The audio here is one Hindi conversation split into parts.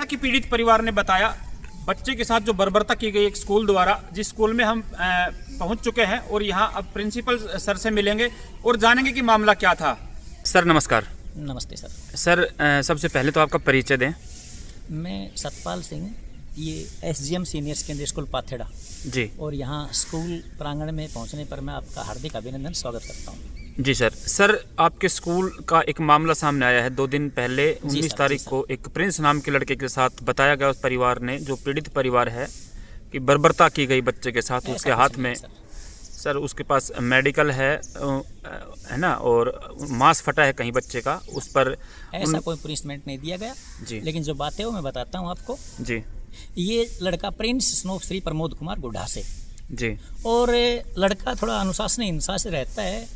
कि पीड़ित परिवार ने बताया, बच्चे के साथ जो बर्बरता की गई एक स्कूल द्वारा, जिस स्कूल में हम पहुंच चुके हैं और यहां अब प्रिंसिपल सर से मिलेंगे और जानेंगे कि मामला क्या था। सर नमस्कार। नमस्ते सर। सर सबसे पहले तो आपका परिचय दें। मैं सतपाल सिंह, ये SGM senior secondary school Patheda ji, और यहाँ स्कूल प्रांगण में पहुँचने पर मैं आपका हार्दिक अभिनंदन स्वागत करता हूँ। जी सर आपके स्कूल का एक मामला सामने आया है 2 दिन पहले 19 तारीख को। एक प्रिंस नाम के लड़के के साथ बताया गया उस परिवार ने, जो पीड़ित परिवार है, कि बर्बरता की गई बच्चे के साथ। उसके हाथ में सर उसके पास मेडिकल है ना, और मांस फटा है कहीं बच्चे का। उस पर ऐसा कोई पनिशमेंट नहीं दिया गया जी, लेकिन जो बातें वो मैं बताता हूँ आपको जी। ये लड़का प्रिंस स्नोफ श्री प्रमोद कुमार गुड्ढा से जी, और लड़का थोड़ा अनुशासन हिंसा से रहता है,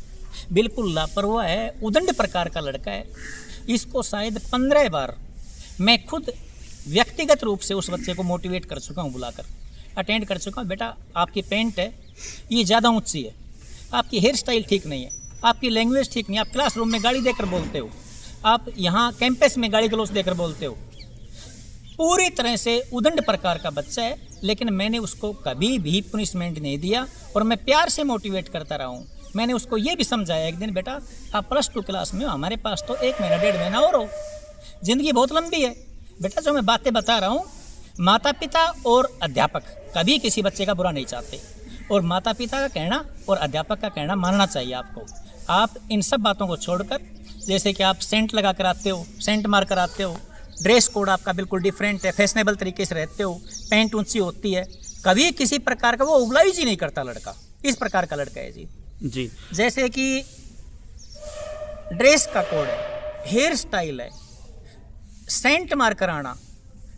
बिल्कुल लापरवाह है, उदंड प्रकार का लड़का है। इसको शायद 15 बार मैं खुद व्यक्तिगत रूप से उस बच्चे को मोटिवेट कर चुका हूँ, बुलाकर अटेंड कर चुका हूँ। बेटा आपकी पैंट है ये ज़्यादा ऊंची है, आपकी हेयर स्टाइल ठीक नहीं है, आपकी लैंग्वेज ठीक नहीं है, आप क्लासरूम में गाली देकर बोलते हो, आप यहाँ कैंपस में गाली गलौज देकर बोलते हो। पूरी तरह से उदंड प्रकार का बच्चा है, लेकिन मैंने उसको कभी भी पनिशमेंट नहीं दिया और मैं प्यार से मोटिवेट करता रहा हूँ। मैंने उसको ये भी समझाया एक दिन, बेटा आप +2 क्लास में हो, हमारे पास तो 1 महीना 1.5 महीना और हो, ज़िंदगी बहुत लंबी है। बेटा जो मैं बातें बता रहा हूँ, माता पिता और अध्यापक कभी किसी बच्चे का बुरा नहीं चाहते, और माता पिता का कहना और अध्यापक का कहना मानना चाहिए आपको। आप इन सब बातों को छोड़कर, जैसे कि आप सेंट लगा कर आते हो, सेंट मार कर आते हो, ड्रेस कोड आपका बिल्कुल डिफरेंट है, फैशनेबल तरीके से रहते हो, पैंट ऊंची होती है, कभी किसी प्रकार का वो उगलाइज ही नहीं करता लड़का। इस प्रकार का लड़का है जी। जैसे कि ड्रेस का कोड है, हेयर स्टाइल है, सेंट मार कर आना,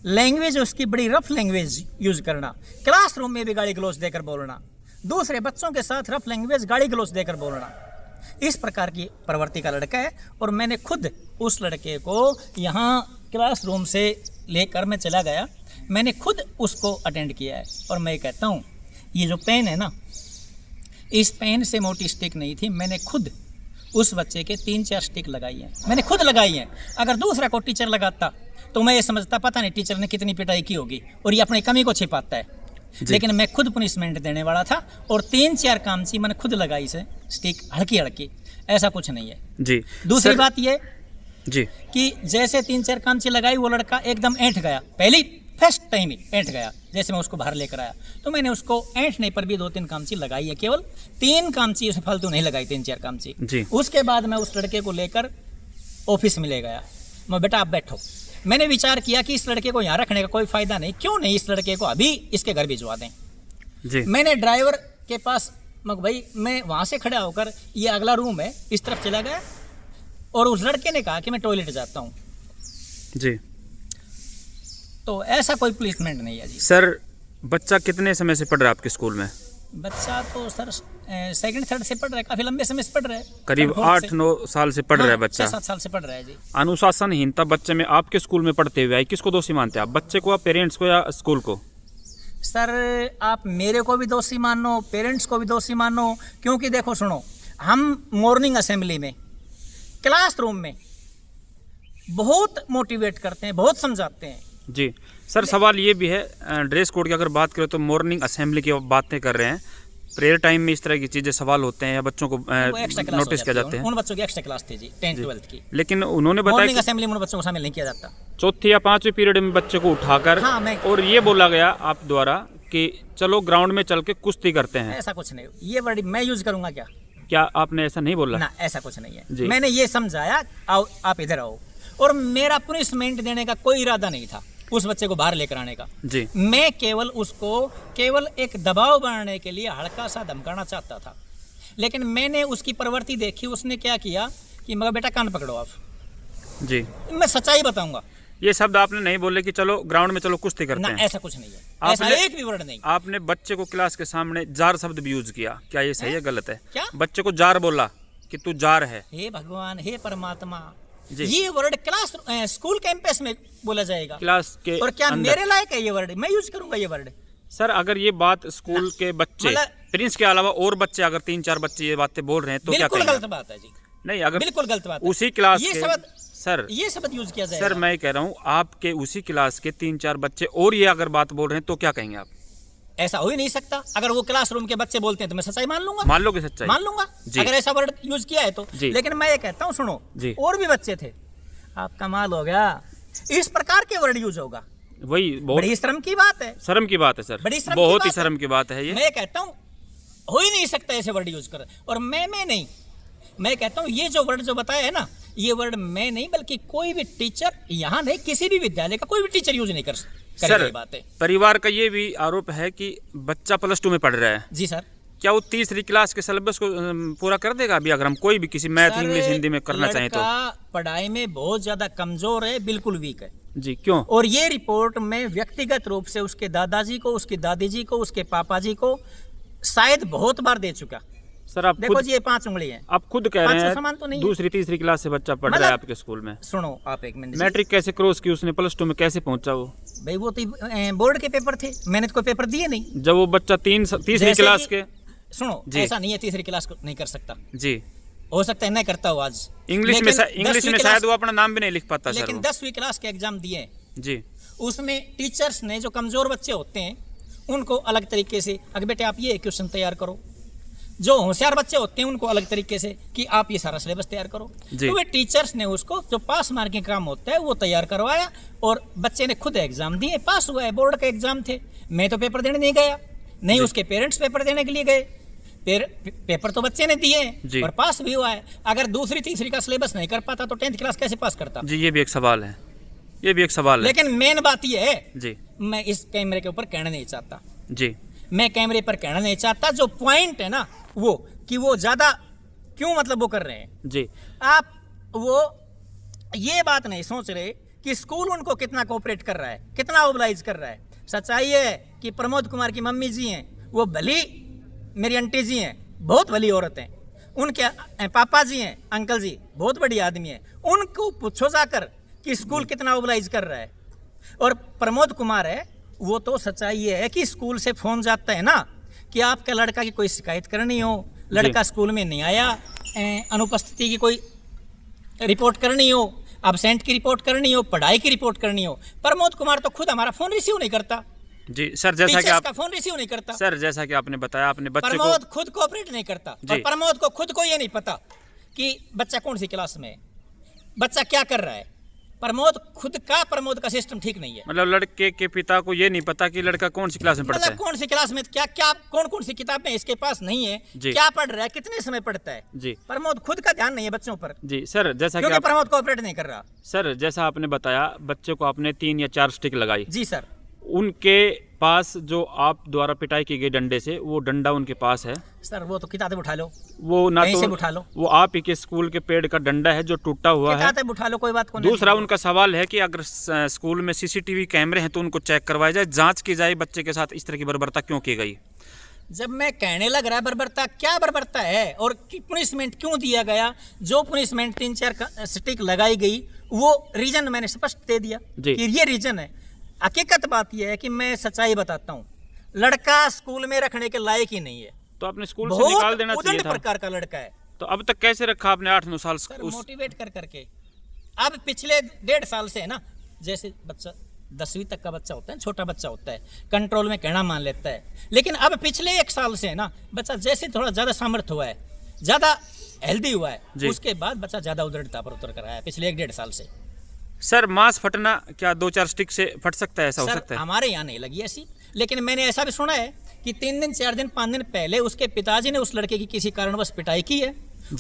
लैंग्वेज उसकी बड़ी रफ लैंग्वेज यूज करना, क्लासरूम में भी गाली गलौज देकर बोलना, दूसरे बच्चों के साथ रफ लैंग्वेज गाली गलौज देकर बोलना, इस प्रकार की प्रवृत्ति का लड़का है। और मैंने खुद उस लड़के को यहाँ क्लासरूम से लेकर मैं चला गया, मैंने खुद उसको अटेंड किया है। और मैं कहता हूँ ये जो पेन है ना, इस पेन से मोटी स्टिक नहीं थी, मैंने खुद उस बच्चे के 3-4 स्टिक लगाई हैं, मैंने खुद लगाई हैं। अगर दूसरा को टीचर लगाता तो मैं ये समझता पता नहीं टीचर ने कितनी पिटाई की होगी, और ये अपनी कमी को छिपाता है। लेकिन मैं खुद पनिशमेंट देने वाला था और 3-4 कामची मैंने खुद लगाई से स्टिक, हल्की हल्की, ऐसा कुछ नहीं है जी। दूसरी बात ये जी कि जैसे 3-4 कामची लगाई, वो लड़का एकदम ऐंठ गया, पहली फर्स्ट टाइम ही ऐंठ गया। जैसे मैं उसको बाहर लेकर आया तो मैंने उसको ऐंठने पर भी 2-3 कामची लगाई है, केवल 3 कामची उसे फालतू नहीं लगाई, 3-4 कामची जी। उसके बाद मैं उस लड़के को लेकर ऑफिस में ले गया। मैं बेटा आप बैठो, मैंने विचार किया कि इस लड़के को यहाँ रखने का कोई फायदा नहीं, क्यों नहीं इस लड़के को अभी इसके घर भिजवा दें जी। मैंने ड्राइवर के पास, भाई मैं वहाँ से खड़ा होकर, ये अगला रूम है, इस तरफ चला गया और उस लड़के ने कहा कि मैं टॉयलेट जाता हूँ जी। तो ऐसा कोई प्लेसमेंट नहीं है जी। सर बच्चा कितने समय से पढ़ रहा है आपके स्कूल में? बच्चा तो सर 2nd 3rd से पढ़ रहा है, काफी लंबे समय से पढ़ रहा है, करीब 8-9 साल से पढ़ रहा है बच्चा। 6-7 साल से पढ़ रहा है जी। अनुशासनहीनता बच्चे में आपके स्कूल में पढ़ते हुए आई, किसको दोषी मानते हैं आप? बच्चे को, पेरेंट्स को, या स्कूल को? सर आप मेरे को भी दोषी मानो, पेरेंट्स को भी दोषी मानो, क्योंकि देखो सुनो, हम मॉर्निंग असेंबली में, क्लासरूम में बहुत मोटिवेट करते हैं, बहुत समझाते हैं जी। सर सवाल ये भी है, ड्रेस कोड की अगर बात करें तो मॉर्निंग असेंबली की बातें कर रहे हैं, प्रेयर टाइम में इस तरह की चीजें सवाल होते हैं या बच्चों को नोटिस किया जाते हैं? उन बच्चों की एक्स्ट्रा क्लास थी जी, 10th 12th की, लेकिन उन्होंने बताया मॉर्निंग असेंबली में उन बच्चों को शामिल नहीं किया जाता। 4th या 5वें पीरियड में बच्चे को उठाकर और ये बोला गया आप द्वारा कि चलो ग्राउंड में चल के कुश्ती करते हैं। ऐसा कुछ नहीं, ये वर्ड मैं यूज करूंगा क्या आपने ऐसा नहीं बोला? ना, ऐसा कुछ नहीं है। मैंने ये समझाया, आओ आप इधर आओ, और मेरा पनिशमेंट देने का कोई इरादा नहीं था उस बच्चे को बाहर लेकर आने का जी। मैं केवल उसको एक दबाव बनाने के लिए हल्का सा धमकाना चाहता था, लेकिन मैंने उसकी प्रवृत्ति देखी। उसने क्या किया कि मगर बेटा कान पकड़ो आप जी, मैं सच्चाई बताऊंगा। ये शब्द आपने नहीं बोले कि चलो ग्राउंड में चलो कुश्ती करते हैं? ऐसा कुछ नहीं है, ऐसा एक भी वर्ड नहीं। आपने बच्चे को क्लास के सामने जार शब्द भी यूज किया, क्या ये सही है गलत है? क्या बच्चे को जार बोला कि तू जार है? हे भगवान, हे परमात्मा, ये वर्ड क्लास स्कूल कैंपस में बोला जाएगा क्लास के, और क्या मेरे लायक है ये वर्ड? मैं यूज करूंगा ये वर्ड? सर अगर ये बात स्कूल के बच्चे, प्रिंस के अलावा और बच्चे, अगर 3-4 बच्चे ये बातें बोल रहे हैं तो क्या? बिल्कुल गलत बात है जी। नहीं, अगर बिल्कुल गलत बात, उसी क्लास सर ये शब्द यूज किया जाए। सर मैं कह रहा हूँ आपके उसी क्लास के 3-4 बच्चे और ये अगर बात बोल रहे हैं तो क्या कहेंगे आप? ऐसा हो ही नहीं सकता। अगर वो क्लासरूम के बच्चे बोलते हैं तो मैं सच्चाई मान लूंगा। मान लोगे सच्चाई? मान लूंगा अगर ऐसा वर्ड यूज किया है तो। लेकिन मैं ये कहता हूँ सुनो जी। और भी बच्चे थे, आप कमाल हो गया, इस प्रकार के वर्ड यूज होगा। वही बहुत बड़ी शर्म की बात है। शर्म की बात है सर, बड़ी शर्म बहुत की ही बात है। शर्म की बात है ये। मैं कहता हूँ हो ही नहीं सकता ऐसे वर्ड यूज कर। और मैं नहीं, मैं कहता हूँ ये जो वर्ड जो बताया है ना, ये वर्ड मैं नहीं बल्कि कोई भी टीचर, यहाँ नहीं किसी भी विद्यालय का कोई भी टीचर यूज नहीं कर सर, बात है। परिवार का ये भी आरोप है कि बच्चा +2 में पढ़ रहा है। जी सर। क्या वो तीसरी क्लास के सिलेबस को पूरा कर देगा अभी, अगर हम कोई भी किसी मैथ, इंग्लिश, हिंदी में करना चाहें तो? पढ़ाई में बहुत ज्यादा कमजोर है, बिल्कुल वीक है जी। क्यों? और ये रिपोर्ट मैं व्यक्तिगत रूप से उसके दादाजी को, उसकी दादी जी को, उसके पापा जी को शायद बहुत बार दे चुका। सर आप देखो जी ये 5 उंगली है, आप खुद कह रहे हैं तो नहीं दूसरी तीसरी क्लास से बच्चा पढ़ रहा है आपके स्कूल में। सुनो आप एक मिनट, मैट्रिक कैसे क्रॉस की उसने, +2 में कैसे पहुंचा वो? भाई वो तो बोर्ड के पेपर थे, मैंने तो कोई पेपर दिए नहीं। जब वो बच्चा तीसरी क्लास के, सुनो ऐसा नहीं है तीसरी क्लास को नहीं कर सकता जी, हो सकता है नहीं करता हो आज इंग्लिश में शायद वो अपना नाम भी नहीं लिख पाता। लेकिन 10वीं क्लास के एग्जाम दिए जी, उसमें टीचर्स ने जो कमजोर बच्चे होते हैं उनको अलग तरीके से, अगर बेटे आप ये क्वेश्चन तैयार करो, जो होशियार बच्चे होते हैं उनको अलग तरीके से कि आप ये सारा सिलेबस तैयार करो। तो वे टीचर्स ने उसको जो पास मार्किंग काम होता है वो तैयार करवाया और बच्चे ने खुद एग्जाम दिए, पास हुआ है। बोर्ड के एग्जाम थे, मैं तो पेपर देने नहीं गया, नहीं उसके पेरेंट्स पेपर देने के लिए गए। पेपर तो बच्चे ने दिए और पास भी हुआ है। अगर दूसरी तीसरी का सिलेबस नहीं कर पाता तो 10th क्लास कैसे पास करता? जी ये भी एक सवाल है, ये भी एक सवाल है। लेकिन मेन बात ये है जी, मैं इस कैमरे के ऊपर कहना नहीं चाहता जी, मैं कैमरे पर कहना नहीं चाहता। जो पॉइंट है ना वो कि वो ज्यादा क्यों मतलब वो कर रहे हैं जी, आप वो ये बात नहीं सोच रहे कि स्कूल उनको कितना कोऑपरेट कर रहा है, कितना ओबलाइज कर रहा है। सच्चाई है कि प्रमोद कुमार की मम्मी जी हैं, वो भली मेरी आंटी जी हैं, बहुत भली औरत हैं। उनके पापा जी हैं, अंकल जी बहुत बड़ी आदमी हैं, उनको पूछो जाकर कि स्कूल कितना ओबलाइज कर रहा है। और प्रमोद कुमार है वो तो सच्चाई ये है कि स्कूल से फोन जाता है ना कि आपका लड़का की कोई शिकायत करनी हो, लड़का स्कूल में नहीं आया, अनुपस्थिति की कोई रिपोर्ट करनी हो, एब्सेंट की रिपोर्ट करनी हो, पढ़ाई की रिपोर्ट करनी हो, प्रमोद कुमार तो खुद हमारा फोन रिसीव नहीं करता। जी सर, जैसा कि आप फोन रिसीव नहीं करता सर, जैसा कि आपने बताया अपने बच्चे को, प्रमोद खुद कोऑपरेट नहीं करता। और प्रमोद को खुद को ये नहीं पता कि बच्चा कौन सी क्लास में है, बच्चा क्या कर रहा है। प्रमोद का सिस्टम ठीक नहीं है। मतलब लड़के के पिता को ये नहीं पता कि लड़का कौन सी क्लास में पढ़ता है, कौन सी क्लास में, क्या क्या कौन सी किताबें इसके पास नहीं है, क्या पढ़ रहा है, कितने समय पढ़ता है। जी, प्रमोद खुद का ध्यान नहीं है बच्चों पर। जी सर, जैसा कि प्रमोद कोऑपरेट नहीं कर रहा। सर जैसा आपने बताया बच्चे को आपने 3 या 4 स्टिक लगाई। जी सर। उनके पास जो आप द्वारा पिटाई की गई डंडे से, वो डंडा उनके पास है सर? वो तो किताबें उठा लो, वो ना तो उठा लो, वो आप ही के स्कूल के पेड़ का डंडा है जो टूटा हुआ है, किताबें उठा लो, कोई बात नहीं। दूसरा उनका सवाल है कि अगर स्कूल में CCTV कैमरे हैं तो उनको चेक करवाया जाए, जांच की जाए बच्चे के साथ इस तरह की बर्बरता क्यों की गई। जब मैं कहने लग रहा बर्बरता, क्या बर्बरता है और पुनिशमेंट क्यों दिया गया, जो पुनिशमेंट 3-4 स्टिक लगाई गई वो रीजन मैंने स्पष्ट दे दिया कि ये रीजन है। हकीकत बात यह है कि मैं सच्चाई बताता हूँ, लड़का स्कूल में रखने के लायक ही नहीं है। तो आपने स्कूल से निकाल देना चाहिए था। प्रकार का लड़का है। तो अब तक कैसे रखा आपने 8-9 साल? मोटिवेट कर करके। अब पिछले 1.5 साल से है ना, जैसे बच्चा 10वीं तक का बच्चा होता है, छोटा बच्चा होता है, कंट्रोल में कहना मान लेता है। लेकिन अब पिछले 1 साल से है ना, बच्चा जैसे थोड़ा ज्यादा सामर्थ्य हुआ है, ज्यादा हेल्दी हुआ है, उसके बाद बच्चा ज्यादा उदृढ़ता पर उतर कर आया है पिछले 1-1.5 साल से। सर मांस फटना क्या 2-4 स्टिक से फट सकता है, ऐसा हो सकता है? हमारे यहाँ नहीं लगी ऐसी, लेकिन मैंने ऐसा भी सुना है कि 3 दिन 4 दिन 5 दिन पहले उसके पिताजी ने उस लड़के की किसी कारणवश पिटाई की है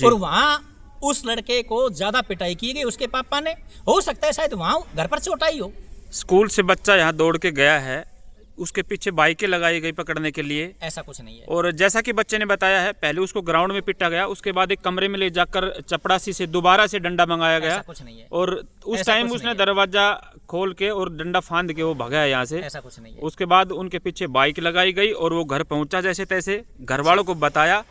और वहाँ उस लड़के को ज्यादा पिटाई की गई उसके पापा ने। हो सकता है शायद वहाँ घर पर चोट आई हो। स्कूल से बच्चा यहाँ दौड़ के गया है, उसके पीछे बाइकें लगाई गई पकड़ने के लिए, ऐसा कुछ नहीं है। और जैसा कि बच्चे ने बताया है, पहले उसको ग्राउंड में पीटा गया, उसके बाद एक कमरे में ले जाकर चपड़ासी से दोबारा से डंडा मंगाया गया। ऐसा कुछ नहीं है। और उस टाइम उसने दरवाजा खोल के और डंडा फांद के वो भगाया यहाँ से। ऐसा कुछ नहीं है। उसके बाद उनके पीछे बाइक लगाई गई और वो घर पहुंचा जैसे तैसे, घर वालों को बताया,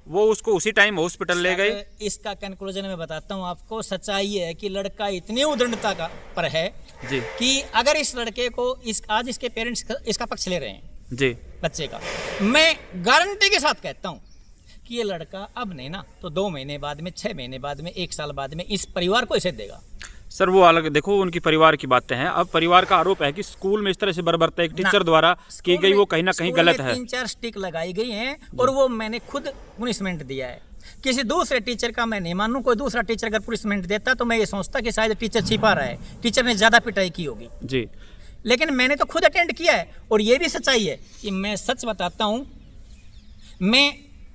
वो उसको उसी टाइम हॉस्पिटल ले गए। इसका कंक्लूजन मैं बताता हूँ आपको। सच्चाई है कि लड़का इतनी उद्दंडता का पर है जी कि अगर इस लड़के को आज इसके पेरेंट्स इसका पक्ष ले रहे हैं जी बच्चे का, मैं गारंटी के साथ कहता हूँ कि ये लड़का अब नहीं ना तो 2 महीने बाद में, 6 महीने बाद में, 1 साल बाद में इस परिवार को इसे देगा। सर वो अलग, देखो उनकी परिवार की बातें हैं। अब परिवार का आरोप है कि स्कूल में इस तरह से बर्बरता एक टीचर द्वारा की गई, वो कहीं ना कहीं गलत है। 3-4 स्टिक लगाई गई हैं और वो मैंने खुद पुनिशमेंट दिया है। किसी दूसरे टीचर का मैं नहीं मानूं। कोई दूसरा टीचर अगर पुनिशमेंट देता तो मैं ये सोचता कि शायद टीचर छिपा रहा है, टीचर ने ज्यादा पिटाई की होगी जी। लेकिन मैंने तो खुद अटेंड किया है। और ये भी सच्चाई है कि मैं सच बताता हूं, मैं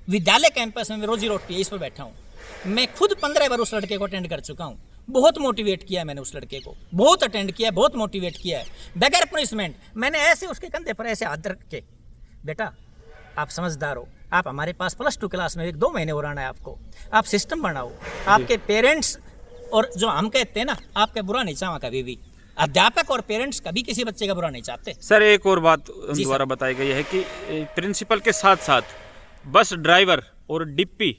विद्यालय कैंपस में रोजी रोटी है इस पर बैठा हूं। मैं खुद 15 बार उस लड़के को अटेंड कर चुका हूं। बहुत मोटिवेट किया मैंने उस लड़के को, बहुत अटेंड किया, बहुत मोटिवेट किया है बगैर पनिशमेंट। मैंने ऐसे उसके कंधे पर ऐसे हाथ रख के, बेटा आप समझदार हो, आप हमारे पास +2 क्लास में 1-2 महीने और आना है आपको, आप सिस्टम बनाओ। आपके पेरेंट्स और जो हम कहते हैं ना, आपका बुरा नहीं चाहा कभी भी। अध्यापक और पेरेंट्स कभी किसी बच्चे का बुरा नहीं चाहते। सर एक और बात द्वारा बताई गई है कि प्रिंसिपल के साथ साथ बस ड्राइवर और डिप्पी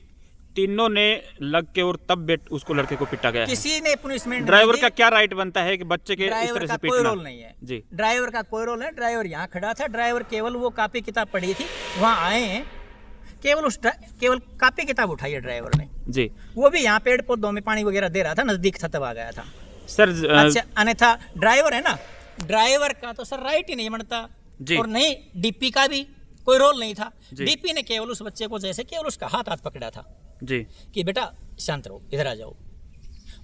तीनों ने लग के और तब उसको लड़के को पिटा गया। किसी ने पुनिशमेंट, ड्राइवर का क्या राइट बनता है कि बच्चे के इस तरह से पीटना? कोई रोल नहीं है जी। ड्राइवर का कोई रोल है। ड्राइवर यहाँ खड़ा था, ड्राइवर केवल वो कॉपी किताब पढ़ी थी, वहाँ आए हैं, केवल कॉपी किताब उठाई है ड्राइवर ने जी। वो भी यहाँ पेड़ पौधों में पानी वगैरह दे रहा था, नजदीक था तब आ गया था सर। अच्छा अन्यथा ड्राइवर है ना, ड्राइवर का तो सर राइट ही नहीं बनता जी। और नहीं डीपी का भी कोई रोल नहीं था। डीपी ने केवल उस बच्चे को जैसे केवल उसका हाथ पकड़ा था जी कि बेटा शांत रहो, इधर आ जाओ,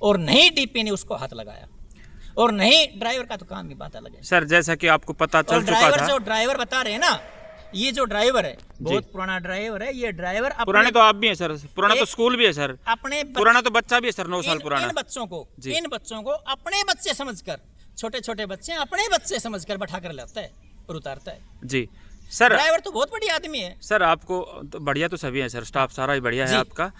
और नहीं डीपी ने उसको हाथ लगाया, और नहीं ड्राइवर का तो काम ही बात अलग है। सर जैसा कि आपको पता चल चुका ड्राइवर था, जो ड्राइवर बता रहे हैं ना, ये जो ड्राइवर है बहुत पुराना ड्राइवर है। ये ड्राइवर पुराने तो आप भी हैं सर, पुराना तो स्कूल भी है सर, अपने पुराना तो बच्चा भी है सर, 9 साल पुराना। इन बच्चों को अपने बच्चे समझकर, छोटे छोटे बच्चे अपने बच्चे समझकर बैठा कर लाता है और उतारता है जी। सर ड्राइवर तो बहुत बढ़िया आदमी है सर, आपको तो बढ़िया तो सभी है सर, स्टाफ सारा ही बढ़िया है आपका।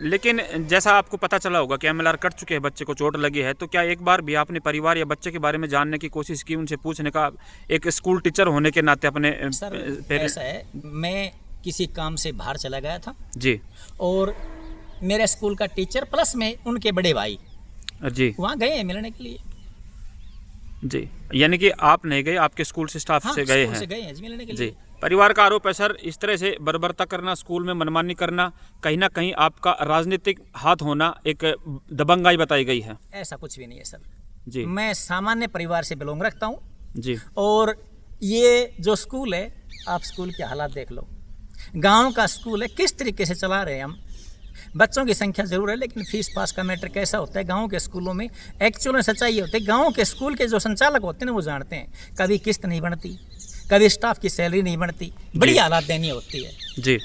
लेकिन जैसा आपको पता चला होगा कि MLR कट चुके हैं, बच्चे को चोट लगी है, तो क्या एक बार भी आपने परिवार या बच्चे के बारे में जानने की कोशिश की, उनसे पूछने का, एक स्कूल टीचर होने के नाते अपने ऐसा है, मैं किसी काम से बाहर चला गया था जी, और मेरे स्कूल का टीचर प्लस में उनके बड़े भाई जी वहाँ गए हैं मिलने के लिए जी। यानी कि आप नहीं गए, आपके स्कूल से स्टाफ से गए हैं? से गए हैं जी मिलने के जी। लिए। परिवार का आरोप है सर, इस तरह से बर्बरता करना, स्कूल में मनमानी करना, कहीं ना कहीं आपका राजनीतिक हाथ होना, एक दबंगाई बताई गई है। ऐसा कुछ भी नहीं है सर जी। मैं सामान्य परिवार से बिलोंग रखता हूँ जी। और ये जो स्कूल है, आप स्कूल के हालात देख लो, गांव का स्कूल है, किस तरीके से चला रहे हैं हम। बच्चों की संख्या जरूर है लेकिन फीस पास का मैटर कैसा होता है गांव के स्कूलों में, एक्चुअल में सच्चाई होती है। गांव के स्कूल के जो संचालक होते हैं ना, वो जानते हैं, कभी किस्त नहीं बनती, कभी स्टाफ की सैलरी नहीं बनती, बड़ी हालात देनी होती है जी।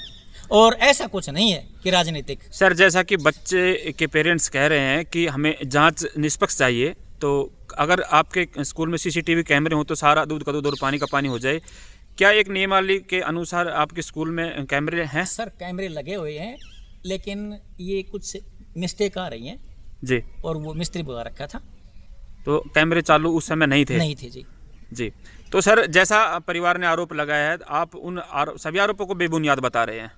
और ऐसा कुछ नहीं है कि राजनीतिक। सर जैसा कि बच्चे के पेरेंट्स कह रहे हैं कि हमें जांच निष्पक्ष चाहिए, तो अगर आपके स्कूल में CCTV कैमरे हो तो सारा दूध का दूध और पानी का पानी हो जाए, क्या एक नियमावली के अनुसार आपके स्कूल में कैमरे हैं? सर कैमरे लगे हुए हैं लेकिन ये कुछ मिस्टेक आ रही हैं जी, और वो मिस्त्री बुला रखा था, तो कैमरे चालू उस समय नहीं थे जी जी। तो सर जैसा परिवार ने आरोप लगाया है, आप उन सभी आरोपों को बेबुनियाद बता रहे हैं?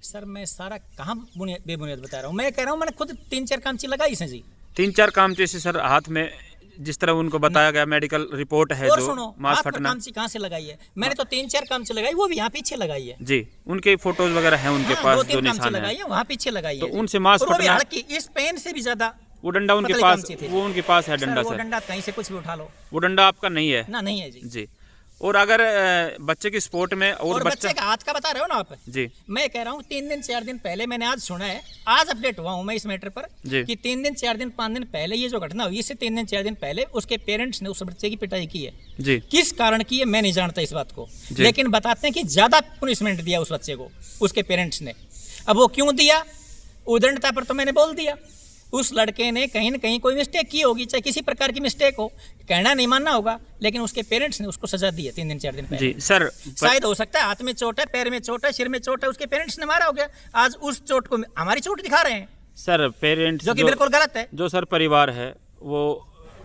सर मैं सारा कहाँ बेबुनियाद बता रहा हूँ, मैं कह रहा हूँ मैंने खुद 3-4 कामची लगाई है जी। 3-4 कामची से सर हाथ में, जिस तरह उनको बताया गया मेडिकल रिपोर्ट है, और जो सुनो, मांस हाथ पर फटना, कामची कहाँ से लगाई है? मैंने तो 3-4 कामची लगाई, वो भी यहाँ पीछे लगाई है जी। उनके फोटोज वगैरह हैं उनके पास, 2-3 जो कामची निशान लगाई है, है, वहाँ पीछे लगाई तो है उनसे मांस और वो भी फटना, हल्की, इस पेन से भी ज्यादा वो डंडा उनके पतली पास, कामची थी। वो उनके पास है डंडा वो सर? डंडा कहीं से कुछ भी उठा लो, वो डंडा आपका नहीं है ना? नहीं है जी। जी। और अगर बच्चे की स्पोर्ट में और बच्चे का हाथ का बता रहे हो ना आप जी, मैं कह रहा हूँ 3 दिन 4 दिन पहले, मैंने आज सुना है, आज अपडेट हुआ हूँ मैं इस मैटर पर कि 3 दिन 4 दिन 5 दिन पहले ये जो घटना हुई, इससे 3 दिन 4 दिन पहले उसके पेरेंट्स ने उस बच्चे की पिटाई की है जी। किस कारण की है मैं नहीं जानता इस बात को, लेकिन बताते हैं कि ज्यादा पनिशमेंट दिया उस बच्चे को उसके पेरेंट्स ने। अब वो क्यों दिया, उदंडता पर तो मैंने बोल दिया, उस लड़के ने कहीं ना कहीं कोई मिस्टेक की होगी, चाहे किसी प्रकार की मिस्टेक हो, कहना नहीं मानना होगा, लेकिन उसके पेरेंट्स ने उसको सजा दी है 3 दिन 4 दिन पहले जी। सर शायद हो सकता है हाथ में चोट है, पैर में चोट है, सिर में चोट है, उसके पेरेंट्स ने मारा हो गया, आज उस चोट को हमारी चोट दिखा रहे हैं सर, पेरेंट्स जो कि बिल्कुल गलत है। जो सर परिवार है वो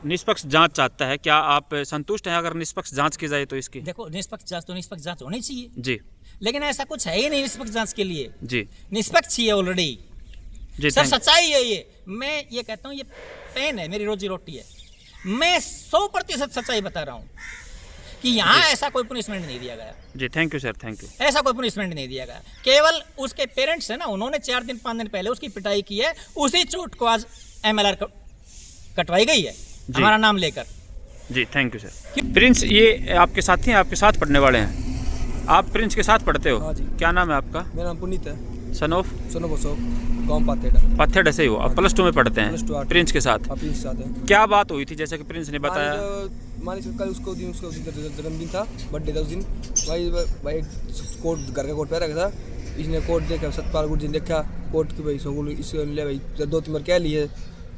निष्पक्ष जांच चाहता है, क्या आप संतुष्ट हैं अगर निष्पक्ष जांच की जाए तो इसकी? देखो निष्पक्ष जांच तो निष्पक्ष जांच होनी चाहिए जी, लेकिन ऐसा कुछ है ही नहीं निष्पक्ष जांच के लिए। जी निष्पक्ष ही है ऑलरेडी जी। सर सच्चाई है ये, मैं ये कहता हूँ, ये पेन है, मेरी रोजी रोटी है, मैं 100% सच्चाई बता रहा हूँ कि यहाँ ऐसा कोई पनिशमेंट नहीं दिया गया जी। Thank you sir, thank you. ऐसा कोई पनिशमेंट नहीं दिया गया, केवल उसके पेरेंट्स है ना, उन्होंने 4 दिन 5 दिन पहले उसकी पिटाई की है, उसी चोट को आज MLR कटवाई गई है हमारा नाम लेकर। जी थैंक यू सर। प्रिंस ये आपके साथी हैं, आपके साथ पढ़ने वाले हैं, आप प्रिंस के साथ पढ़ते हो? हाँ जी। क्या नाम है आपका? मेरा नाम पुनीत है। सन ऑफ बसो गाँव पातेड़ा। पत्थर से ही हो आप? प्लस 2 में पढ़ते प्लस 2 हैं आठ। प्रिंस के साथ? अपनी साथ है। क्या बात हुई थी जैसे कि प्रिंस ने बताया? मानी कल उसको जन्मदिन था, बर्थडे था उस दिन। भाई कोट घर का कोट पहन रखा था, इसने कोट देखा, सतपाल गुरु जी ने देखा कोट की भाई स्कूल इसको ले भाई 2-3 बार कह लिए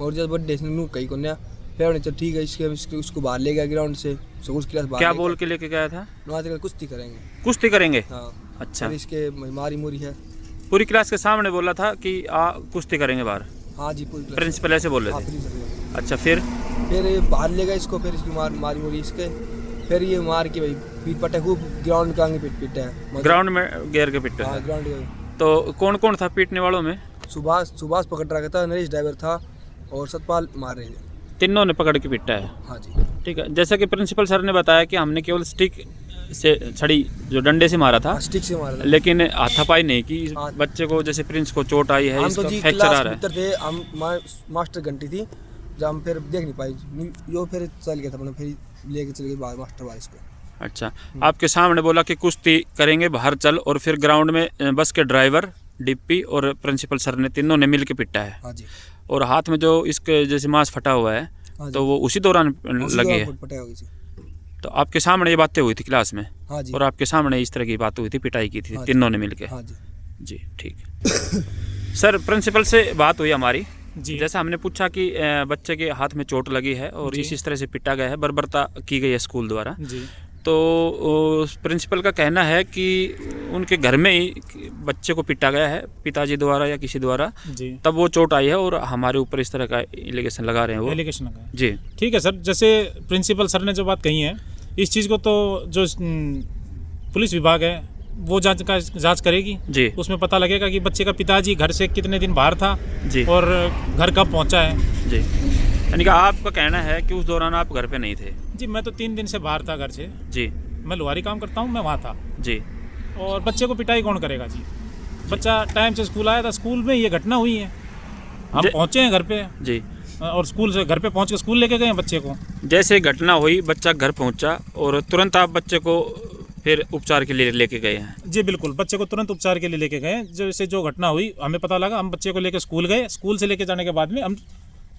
और जब बर्थडे से नू कहीं को नया फिर उन्हें चल ठीक है इसके उसको बाहर ले गया ग्राउंड से, स्कूल क्लास बाहर। क्या बोल के लेके गया था? नवाज कुश्ती करेंगे। कुश्ती करेंगे? हाँ। अच्छा। फिर इसके मारी मुरी है। पूरी क्लास के सामने बोला था कि कुश्ती करेंगे बाहर? हाँ जी पूरी क्लास। प्रिंसिपल ऐसे बोल रहे थे? अच्छा फिर ये बाहर ले गया इसको, फिर इसकी मारी मुरी इसके, फिर ये मार के भाई पीट पटा खूब ग्राउंड का आगे पीटा है। ग्राउंड में घेर के पिटे? हाँ ग्राउंड में। तो कौन कौन था पीटने वालों में? सुभाष पकड़ रखा था, नरेश ड्राइवर था और सतपाल मार रहे थे। तीनों ने पकड़ के पिटा है? हाँ जी। ठीक है। जैसा कि प्रिंसिपल सर ने बताया कि हमने केवल स्टिक से छड़ी जो डंडे से मारा था, स्टिक से मारा था, लेकिन हाथापाई नहीं की। हाँ। बच्चे को जैसे प्रिंस को चोट आई है, हम इसका तो जी फ्रैक्चर आ क्लास रहा है। भीतर थे, हम मास्टर घंटी थी जब हम फिर देख नहीं पाई यो, फिर चल गया था मैंने, फिर लेके चल गए मास्टर बारिश को। अच्छा, आपके सामने बोला कि कुश्ती करेंगे बाहर चल, और फिर ग्राउंड में बस के ड्राइवर, डिप्पी और प्रिंसिपल सर ने तीनों ने मिल के पिटा है। हाँ जी। और हाथ में जो इसके जैसे मांस फटा हुआ है, हाँ जी। तो वो उसी दौरान लगे है। पटाई हो गई थी। तो आपके सामने ये बातें हुई थी क्लास में? हाँ जी। और आपके सामने इस तरह की बात हुई थी, पिटाई की थी हाँ जी। तीनों ने मिलके? हाँ जी। जी ठीक है। सर प्रिंसिपल से बात हुई हमारी जी। जैसा हमने पूछा कि बच्चे के हाथ में चोट लगी है और इस तरह से पिटा गया है, बर्बरता की गई है स्कूल द्वारा, जी। तो प्रिंसिपल का कहना है कि उनके घर में ही बच्चे को पिटा गया है पिताजी द्वारा या किसी द्वारा, जी। तब वो चोट आई है और हमारे ऊपर इस तरह का एलिगेशन लगा रहे हैं वो। एलिगेशन लगा है। जी ठीक है सर, जैसे प्रिंसिपल सर ने जो बात कही है, इस चीज़ को तो जो पुलिस विभाग है वो जांच करेगी जी। उसमें पता लगेगा कि बच्चे का पिताजी घर से कितने दिन बाहर था जी। और घर कब पहुंचा है। जी, यानी कि आपका कहना है कि उस दौरान आप घर पे नहीं थे? जी, मैं तो 3 दिन से बाहर था घर से। जी। मैं लोहारी काम करता हूँ, मैं वहाँ था। जी। और बच्चे को पिटाई कौन करेगा जी? बच्चा टाइम से स्कूल आया था, स्कूल में ये घटना हुई है, हम पहुँचे हैं घर पे जी। और स्कूल से घर पे पहुँच के स्कूल लेके गए हैं बच्चे को। जैसे घटना हुई, बच्चा घर पहुंचा और तुरंत आप बच्चे को फिर उपचार के लिए लेके गए हैं? जी बिल्कुल, बच्चे को तुरंत उपचार के लिए लेके गए। जैसे जो घटना हुई हमें पता लगा, हम बच्चे को लेके स्कूल गए। स्कूल से लेके जाने के बाद में हम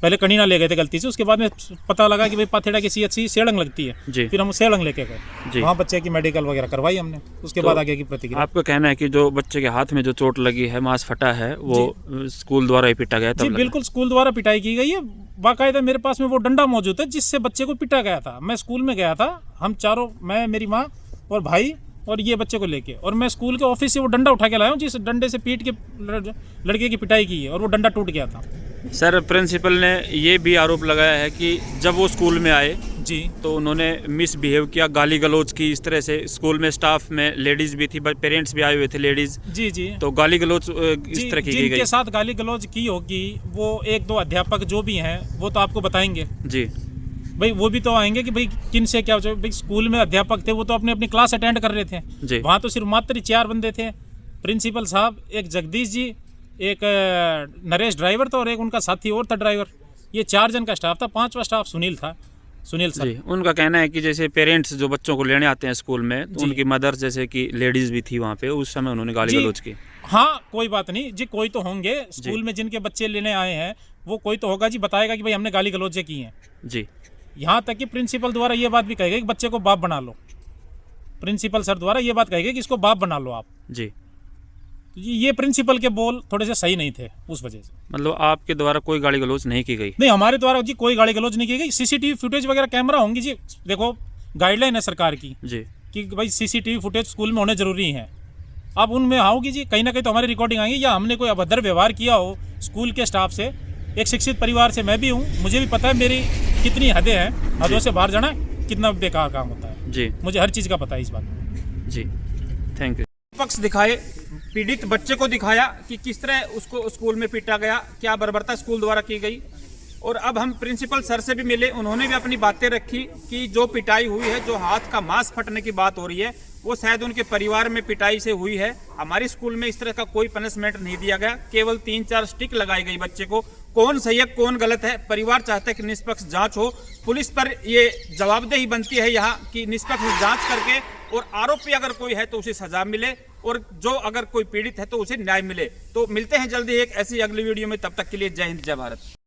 पहले कनीना ले गए थे गलती से, उसके बाद में पता लगा कि भाई पाथेड़ा की CHC सेड़ंग लगती है जी। फिर हम सेड़ंग लेके गए, वहाँ बच्चे की मेडिकल वगैरह करवाई हमने, उसके बाद आगे की प्रतिक्रिया। आपका कहना है कि जो बच्चे के हाथ में जो चोट लगी है, मांस फटा है, वो स्कूल द्वारा ही पिटा गया? जी बिल्कुल, स्कूल द्वारा पिटाई की गई है। बाकायदा मेरे पास में वो डंडा मौजूद है जिससे बच्चे को पिटा गया था। मैं स्कूल में गया था, हम चारों, मैं, मेरी माँ और भाई और ये बच्चे को लेके, और मैं स्कूल के ऑफिस से वो डंडा उठा के लाया हूँ जिस डंडे से पीट के लड़के की पिटाई की है, और वो डंडा टूट गया था। सर प्रिंसिपल ने ये भी आरोप लगाया है कि जब वो स्कूल में आए जी, तो उन्होंने मिसबिहेव किया, गाली गलौज की इस तरह से। स्कूल में स्टाफ में लेडीज भी थी, पेरेंट्स भी आए हुए थे लेडीज, जी जी, तो गाली गलौज इस तरह की गई। जिनके साथ गाली गलौज की होगी वो 1-2 अध्यापक जो भी हैं वो तो आपको बताएंगे जी। भाई, वो भी तो आएंगे कि भाई किन से क्या। भाई स्कूल में अध्यापक थे, वो तो अपनी अपनी क्लास अटेंड कर रहे जी। थे, वहाँ तो सिर्फ मात्र 4 बंदे थे, प्रिंसिपल साहब, एक जगदीश जी, एक नरेश ड्राइवर था और एक उनका साथी और था ड्राइवर। ये 4 जन का स्टाफ था। 5वां स्टाफ सुनील था, सुनील सर जी। उनका कहना है कि जैसे पेरेंट्स जो बच्चों को लेने आते हैं स्कूल में, तो उनकी मदर जैसे कि लेडीज भी थी वहाँ पे, उस समय उन्होंने गाली गलौज की। हाँ, कोई बात नहीं जी, कोई तो होंगे स्कूल में जिनके बच्चे लेने आए हैं, वो कोई तो होगा जी, बताएगा कि भाई हमने गाली गलौजे की हैं जी। यहाँ तक कि प्रिंसिपल द्वारा ये बात भी कही गई कि बच्चे को बाप बना लो। प्रिंसिपल सर द्वारा ये बात कही गई कि इसको बाप बना लो आप जी। ये प्रिंसिपल के बोल थोड़े से सही नहीं थे उस वजह से। मतलब आपके द्वारा कोई गाली गलौज नहीं की गई? नहीं, हमारे द्वारा जी कोई गाली गलौज नहीं की गई। CCTV फुटेज वगैरह कैमरा होंगी जी, देखो गाइडलाइन है सरकार की जी कि भाई CCTV फुटेज स्कूल में होने जरूरी है। अब उनमें आओगी जी, कहीं ना कहीं तो हमारी रिकॉर्डिंग आएंगी, या हमने कोई अभद्र व्यवहार किया हो स्कूल के स्टाफ से। एक शिक्षित परिवार से मैं भी हूँ, मुझे भी पता है मेरी कितनी हदें हैं, हदों से बाहर जाना कितना बेकार काम होता है जी। मुझे हर चीज़ का पता है इस बात में जी, थैंक यू। पक्ष दिखाए, पीड़ित बच्चे को दिखाया कि किस तरह उसको स्कूल में पीटा गया, क्या बर्बरता स्कूल द्वारा की गई। और अब हम प्रिंसिपल सर से भी मिले, उन्होंने भी अपनी बातें रखी कि जो पिटाई हुई है, जो हाथ का मांस फटने की बात हो रही है, वो शायद उनके परिवार में पिटाई से हुई है। हमारे स्कूल में इस तरह का कोई पनिशमेंट नहीं दिया गया, केवल 3-4 स्टिक लगाई गई बच्चे को, कौन सही है कौन गलत है, परिवार चाहता है कि निष्पक्ष जांच हो। पुलिस पर ये जवाबदेही बनती है यहाँ कि निष्पक्ष जांच करके और आरोपी अगर कोई है तो उसे सजा मिले और जो अगर कोई पीड़ित है तो उसे न्याय मिले। तो मिलते हैं जल्दी एक ऐसी अगली वीडियो में, तब तक के लिए जय हिंद जय भारत।